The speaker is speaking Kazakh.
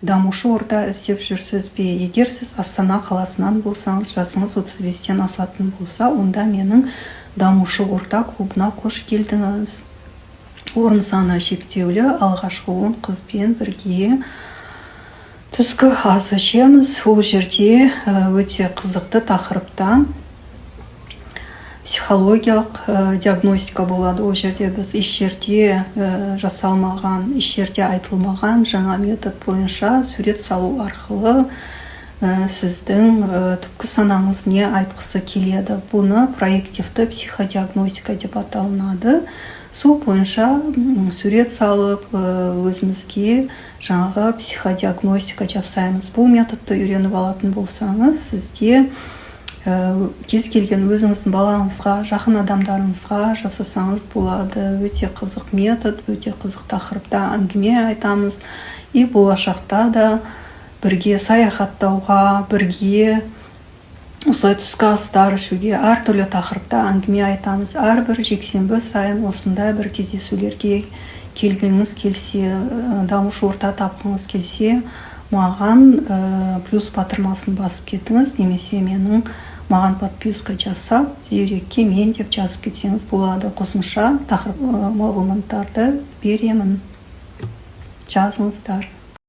дамушы орта іздеп жүрсіз бе? Егер сіз Астана қаласынан болсаңыз, жасыңыз 35-тен асатын болса, онда менің дамушы орта клубына қош келдіңіз. Орын саны шектеулі, алғашқы 10 қызбен бірге түскі ас ішеміз. Ол жерде өте қызықты тақырыпта психологиялық диагностика болады. Ол жерде біз еш жерде жасалмаған, еш жерде айтылмаған жаңа метод бойынша сурет салу арқылы сіздің түпкі санаңыз не айтқысы келеді. Бұны проективті психодиагностика деп аталынады. Сол бойынша сурет салып, өзімізге жаңағы психодиагностика жасаймыз. Бұл методты үйреніп алатын болсаңыз, сізде кез келген өзіңіздің балаңызға, жақын адамдарыңызға жасасаңыз болады. Өте қызық метод, өте қызық тақырыпта әңгіме айтамыз. И болашақта да бірге саяхаттауға, бірге осылай түскі астар ішуге, әртүрлі тақырыпта әңгіме айтамыз. Әрбір жексенбі сайын осындай бір кездесулерге келгіңіз келсе, дамушы орта тапқыңыз келсе, маған плюс батырмасын басып кетіңіз, немесе маған подписка жасап, дирекке мен деп жазып кетсеңіз болады. Қосымша тақырып мағлұматтарды беремін. Жазыңыздар.